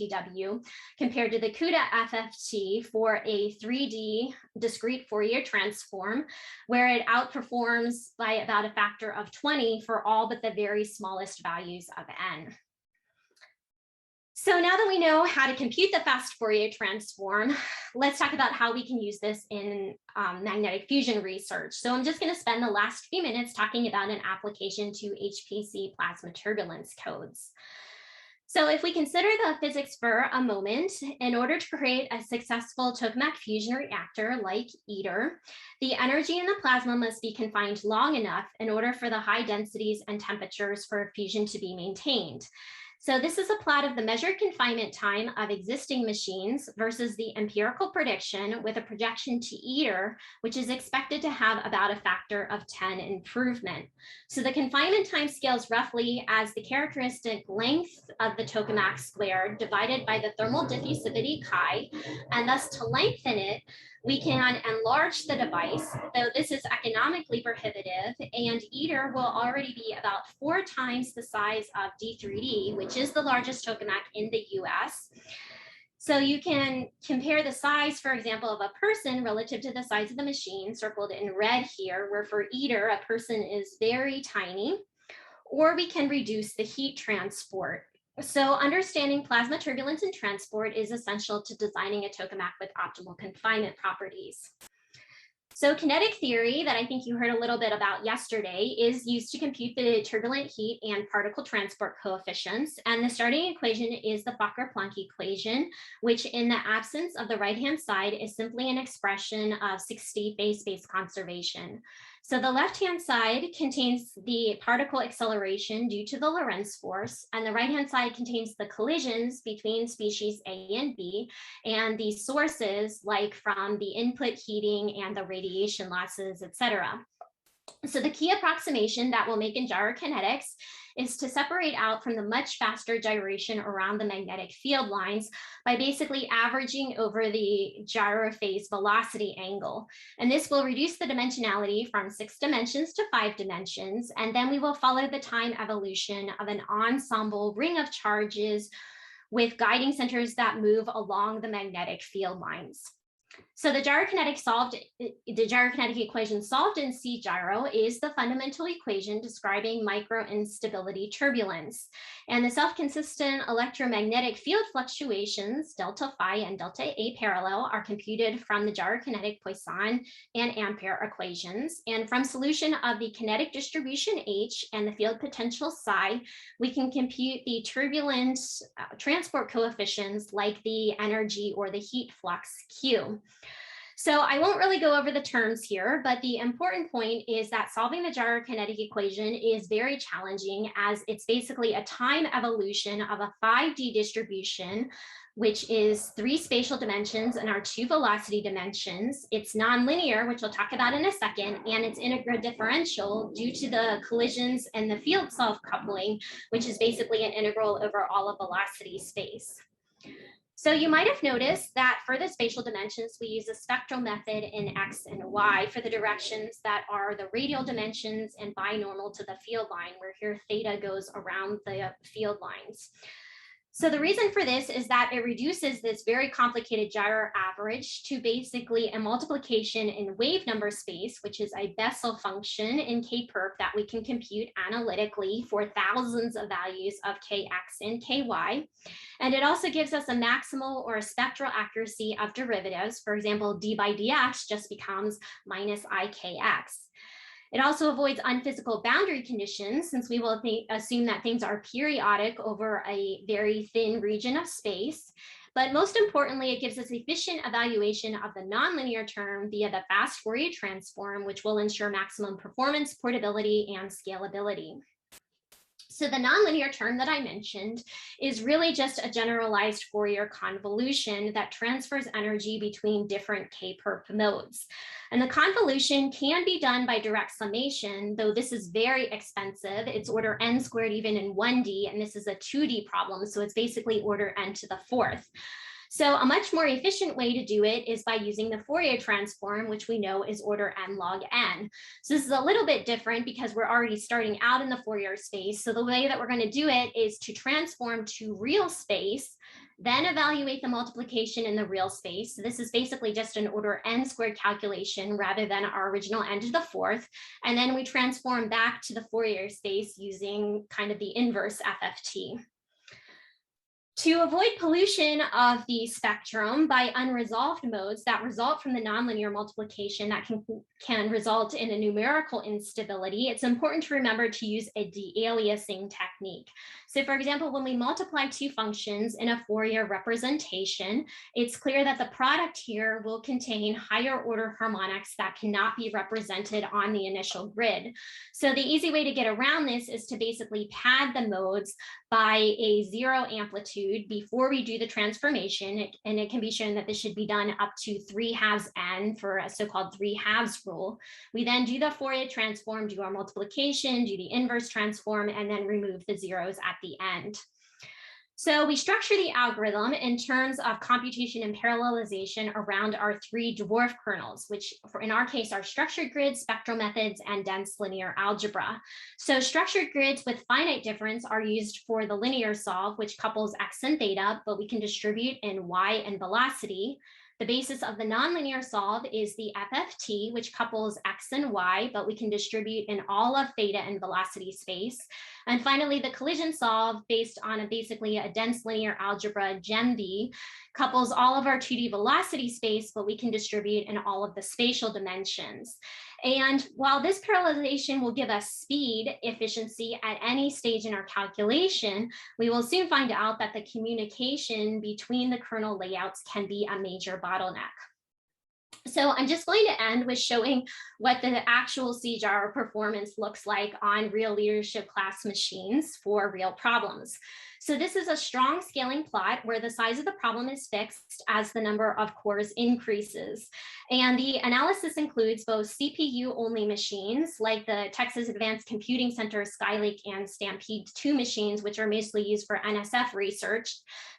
FFTW compared to the CUDA FFT for a 3D discrete Fourier transform, where it outperforms by about a factor of 20 for all but the very smallest values of n. So now that we know how to compute the fast Fourier transform, let's talk about how we can use this in magnetic fusion research. So I'm just going to spend the last few minutes talking about an application to HPC plasma turbulence codes. So if we consider the physics for a moment, in order to create a successful tokamak fusion reactor like ITER, the energy in the plasma must be confined long enough in order for the high densities and temperatures for fusion to be maintained. So this is a plot of the measured confinement time of existing machines versus the empirical prediction with a projection to ITER, which is expected to have about a factor of 10 improvement. So the confinement time scales roughly as the characteristic length of the tokamak squared divided by the thermal diffusivity chi, and thus to lengthen it, we can enlarge the device, though this is economically prohibitive, and ITER will already be about 4 times the size of D3D, which is the largest tokamak in the US. So you can compare the size, for example, of a person relative to the size of the machine, circled in red here, where for ITER, a person is very tiny, or we can reduce the heat transport. So understanding plasma turbulence and transport is essential to designing a tokamak with optimal confinement properties. So kinetic theory that I think you heard a little bit about yesterday is used to compute the turbulent heat and particle transport coefficients. And the starting equation is the Fokker-Planck equation, which in the absence of the right-hand side is simply an expression of 6D phase space conservation. So the left-hand side contains the particle acceleration due to the Lorentz force, and the right-hand side contains the collisions between species A and B, and the sources like from the input heating and the radiation losses, etc. So the key approximation that we'll make in gyrokinetics is to separate out from the much faster gyration around the magnetic field lines by basically averaging over the gyrophase velocity angle. And this will reduce the dimensionality from 6 dimensions to 5 dimensions. And then we will follow the time evolution of an ensemble ring of charges with guiding centers that move along the magnetic field lines. So the gyrokinetic equation solved in C-gyro is the fundamental equation describing micro-instability turbulence. And the self-consistent electromagnetic field fluctuations, delta phi and delta A parallel, are computed from the gyrokinetic Poisson and Ampere equations. And from solution of the kinetic distribution H and the field potential psi, we can compute the turbulent transport coefficients like the energy or the heat flux Q. So I won't really go over the terms here, but the important point is that solving the gyrokinetic equation is very challenging, as it's basically a time evolution of a 5D distribution, which is 3 spatial dimensions and our 2 velocity dimensions. It's nonlinear, which we'll talk about in a second, and it's integral differential due to the collisions and the field self-coupling, which is basically an integral over all of velocity space. So you might have noticed that for the spatial dimensions, we use a spectral method in X and Y for the directions that are the radial dimensions and binormal to the field line, where here theta goes around the field lines. So the reason for this is that it reduces this very complicated gyro average to basically a multiplication in wave number space, which is a Bessel function in K-perp that we can compute analytically for thousands of values of Kx and Ky. And it also gives us a maximal or a spectral accuracy of derivatives. For example, d by dx just becomes minus ikx. It also avoids unphysical boundary conditions, since we will assume that things are periodic over a very thin region of space. But most importantly, it gives us efficient evaluation of the nonlinear term via the fast Fourier transform, which will ensure maximum performance, portability, and scalability. So the nonlinear term that I mentioned is really just a generalized Fourier convolution that transfers energy between different k-perp modes. And the convolution can be done by direct summation, though this is very expensive. It's order n squared even in 1D, and this is a 2D problem, so it's basically order n to the fourth. So a much more efficient way to do it is by using the Fourier transform, which we know is order n log n. So this is a little bit different because we're already starting out in the Fourier space. So the way that we're going to do it is to transform to real space, then evaluate the multiplication in the real space. So this is basically just an order n squared calculation rather than our original n to the fourth. And then we transform back to the Fourier space using kind of the inverse FFT. To avoid pollution of the spectrum by unresolved modes that result from the nonlinear multiplication that can result in a numerical instability, it's important to remember to use a de-aliasing technique. So for example, when we multiply two functions in a Fourier representation, it's clear that the product here will contain higher order harmonics that cannot be represented on the initial grid. So the easy way to get around this is to basically pad the modes by a zero amplitude before we do the transformation. And it can be shown that this should be done up to 3/2 n for a so-called 3/2 rule. We then do the Fourier transform, do our multiplication, do the inverse transform, and then remove the zeros at the end. So we structure the algorithm in terms of computation and parallelization around our three dwarf kernels, which in our case are structured grids, spectral methods, and dense linear algebra. So structured grids with finite difference are used for the linear solve, which couples x and theta, but we can distribute in y and velocity. The basis of the nonlinear solve is the FFT, which couples x and y, but we can distribute in all of theta and velocity space. And finally, the collision solve, based on basically a dense linear algebra GEMV, couples all of our 2D velocity space, but we can distribute in all of the spatial dimensions. And while this parallelization will give us speed efficiency at any stage in our calculation, we will soon find out that the communication between the kernel layouts can be a major bottleneck. So I'm just going to end with showing what the actual CJAR performance looks like on real leadership class machines for real problems. So this is a strong scaling plot where the size of the problem is fixed as the number of cores increases. And the analysis includes both CPU-only machines like the Texas Advanced Computing Center, Skylake, and Stampede 2 machines, which are mostly used for NSF research,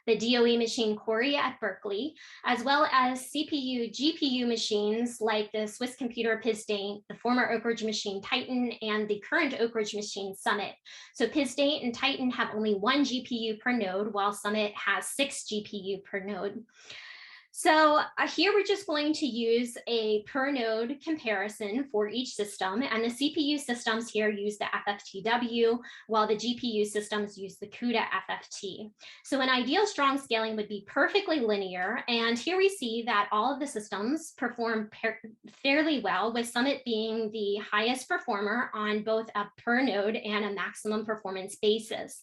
the DOE machine Coria at Berkeley, as well as CPU-GPU machines like the Swiss computer PizDate, the former Oak Ridge machine Titan, and the current Oak Ridge machine Summit. So PizDate and Titan have only 1 GPU per node, while Summit has 6 GPU per node. So here we're just going to use a per node comparison for each system, and the CPU systems here use the FFTW, while the GPU systems use the CUDA FFT. So an ideal strong scaling would be perfectly linear, and here we see that all of the systems perform fairly well, with Summit being the highest performer on both a per node and a maximum performance basis.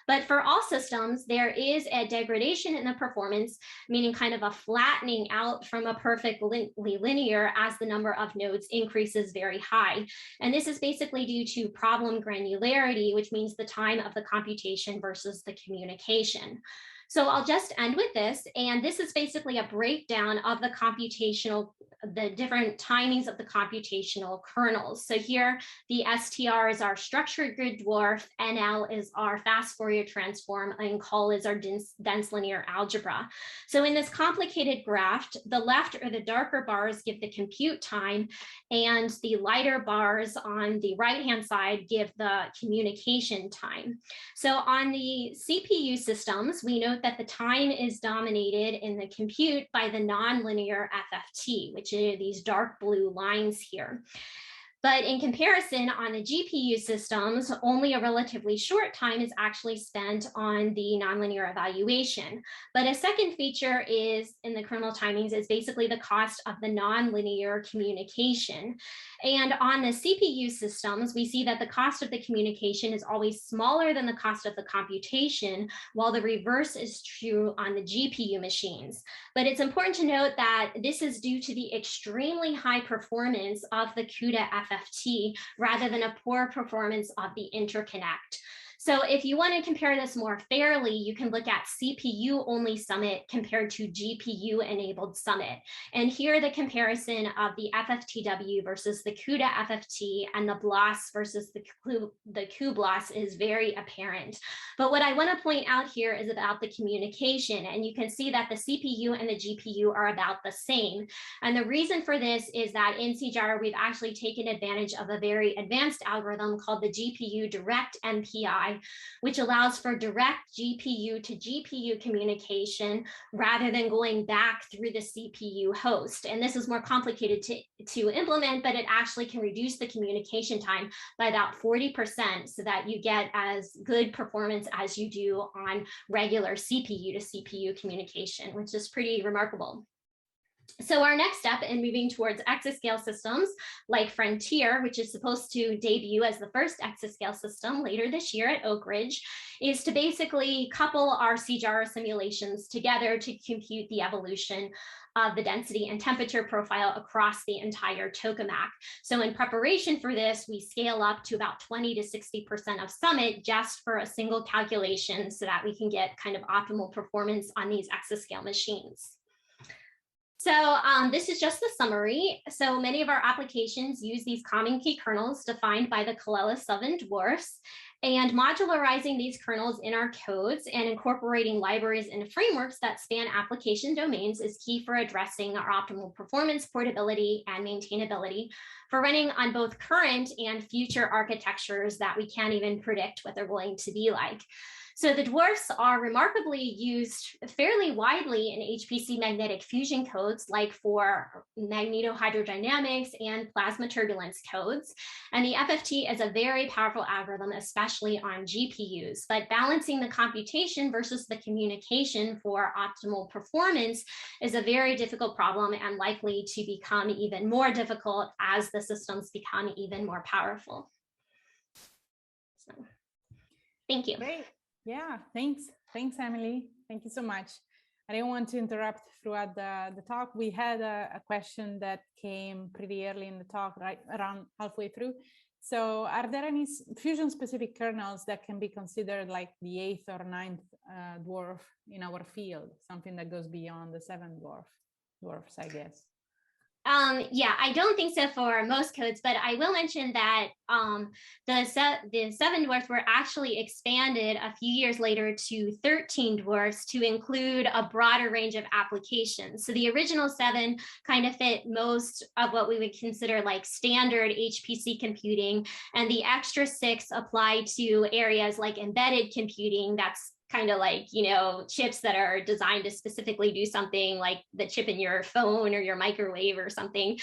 But for all systems, there is a degradation in the performance, meaning kind of a flattening out from a perfectly linear as the number of nodes increases very high. And this is basically due to problem granularity, which means the time of the computation versus the communication. So I'll just end with this, and this is basically a breakdown of the different timings of the computational kernels. So here, the STR is our structured grid dwarf, NL is our fast Fourier transform, and COL is our dense linear algebra. So in this complicated graph, the left or the darker bars give the compute time, and the lighter bars on the right-hand side give the communication time. So on the CPU systems, we note that the time is dominated in the compute by the nonlinear FFT, which are these dark blue lines here. But in comparison, on the GPU systems, only a relatively short time is actually spent on the nonlinear evaluation. But a second feature is in the kernel timings is basically the cost of the nonlinear communication. And on the CPU systems, we see that the cost of the communication is always smaller than the cost of the computation, while the reverse is true on the GPU machines. But it's important to note that this is due to the extremely high performance of the CUDA FFT rather than a poor performance of the interconnect. So if you want to compare this more fairly, you can look at CPU-only Summit compared to GPU-enabled Summit. And here the comparison of the FFTW versus the CUDA FFT and the BLAS versus the cuBLAS is very apparent. But what I want to point out here is about the communication. And you can see that the CPU and the GPU are about the same. And the reason for this is that in CGYRO, we've actually taken advantage of a very advanced algorithm called the GPU Direct MPI, which allows for direct GPU to GPU communication rather than going back through the CPU host. And this is more complicated to implement, but it actually can reduce the communication time by about 40% so that you get as good performance as you do on regular CPU to CPU communication, which is pretty remarkable. So our next step in moving towards exascale systems like Frontier, which is supposed to debut as the first exascale system later this year at Oak Ridge, is to basically couple our CGYRO simulations together to compute the evolution of the density and temperature profile across the entire tokamak. So in preparation for this, we scale up to about 20 to 60% of Summit just for a single calculation so that we can get kind of optimal performance on these exascale machines. So this is just the summary. So many of our applications use these common key kernels defined by the Colella 7 Dwarfs, and modularizing these kernels in our codes and incorporating libraries and frameworks that span application domains is key for addressing our optimal performance, portability, and maintainability for running on both current and future architectures that we can't even predict what they're going to be like. So the Dwarfs are remarkably used fairly widely in HPC magnetic fusion codes, like for magnetohydrodynamics and plasma turbulence codes. And the FFT is a very powerful algorithm, especially on GPUs, but balancing the computation versus the communication for optimal performance is a very difficult problem and likely to become even more difficult as the systems become even more powerful. So, thank you. Great. Yeah, thanks. Thanks, Emily. Thank you so much. I didn't want to interrupt throughout the talk. We had a question that came pretty early in the talk, right around halfway through. So are there any fusion-specific kernels that can be considered like the 8th or 9th dwarf in our field, something that goes beyond the 7 dwarfs, I guess? Yeah, I don't think so for most codes, but I will mention that the 7 dwarfs were actually expanded a few years later to 13 dwarfs to include a broader range of applications. So the original 7 kind of fit most of what we would consider like standard HPC computing, and the extra 6 apply to areas like embedded computing. That's kind of like, you know, chips that are designed to specifically do something, like the chip in your phone or your microwave or something,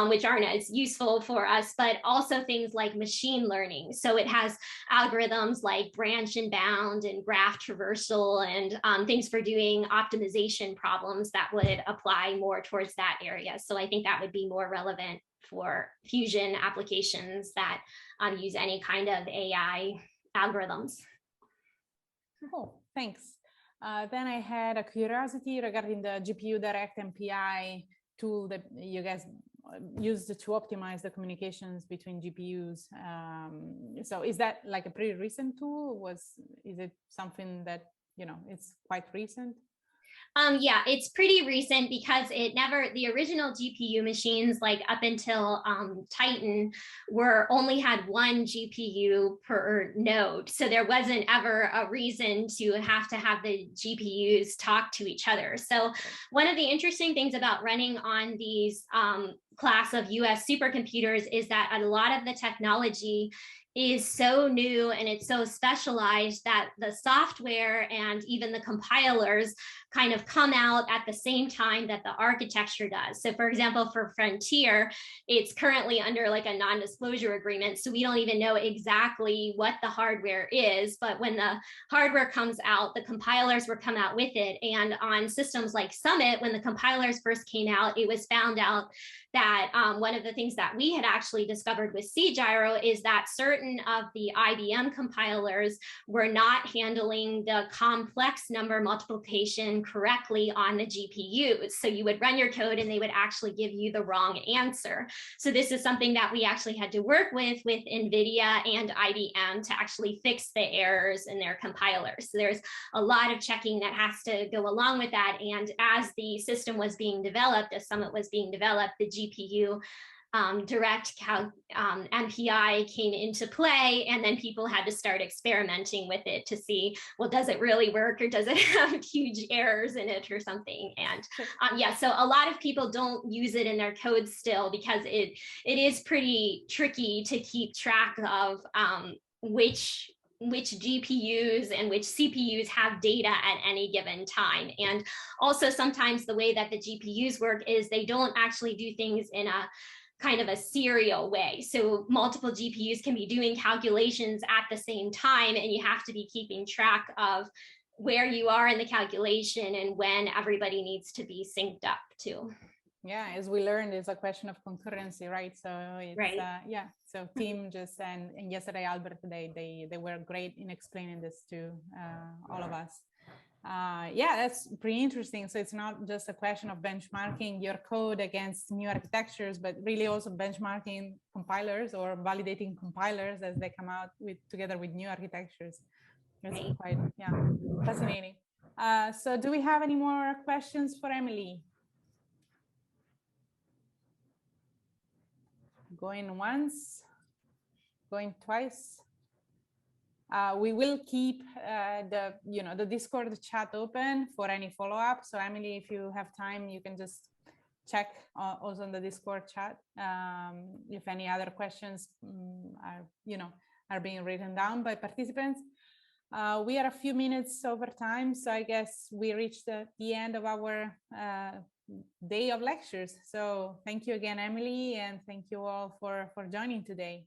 which aren't as useful for us, but also things like machine learning. So it has algorithms like branch and bound and graph traversal and things for doing optimization problems that would apply more towards that area. So I think that would be more relevant for fusion applications that use any kind of AI algorithms. Oh, thanks. Then I had a curiosity regarding the GPU Direct MPI tool that you guys used to optimize the communications between GPUs. So is that like a pretty recent tool? Is it something that, you know, it's quite recent? Yeah, it's pretty recent because the original GPU machines, like up until Titan, only had one GPU per node. So there wasn't ever a reason to have the GPUs talk to each other. So one of the interesting things about running on these class of US supercomputers is that a lot of the technology is so new and it's so specialized that the software and even the compilers kind of come out at the same time that the architecture does. So for example, for Frontier, it's currently under like a non-disclosure agreement. So we don't even know exactly what the hardware is, but when the hardware comes out, the compilers will come out with it. And on systems like Summit, when the compilers first came out, it was found out that one of the things that we had actually discovered with CGYRO is that certain certain of the IBM compilers were not handling the complex number multiplication correctly on the GPUs. So you would run your code and they would actually give you the wrong answer. So this is something that we actually had to work with NVIDIA and IBM to actually fix the errors in their compilers. So there's a lot of checking that has to go along with that. And as the system was being developed, as Summit was being developed, the GPU direct MPI came into play, and then people had to start experimenting with it to see, well, does it really work, or does it have huge errors in it or something? And yeah, so a lot of people don't use it in their code still because it is pretty tricky to keep track of which GPUs and which CPUs have data at any given time. And also sometimes the way that the GPUs work is they don't actually do things in a kind of a serial way. So multiple GPUs can be doing calculations at the same time, and you have to be keeping track of where you are in the calculation and when everybody needs to be synced up to. Yeah, as we learned, it's a question of concurrency, right? So it's, right. Yeah, so Tim just, and yesterday, Albert, they were great in explaining this to all of us. Yeah, that's pretty interesting. So it's not just a question of benchmarking your code against new architectures, but really also benchmarking compilers or validating compilers as they come out together with new architectures. It's quite, yeah, fascinating. So do we have any more questions for Emily? Going once, going twice. We will keep the Discord chat open for any follow-up. So Emily, if you have time, you can just check also on the Discord chat if any other questions are being written down by participants. We are a few minutes over time, so I guess we reached the end of our day of lectures. So thank you again, Emily, and thank you all for joining today.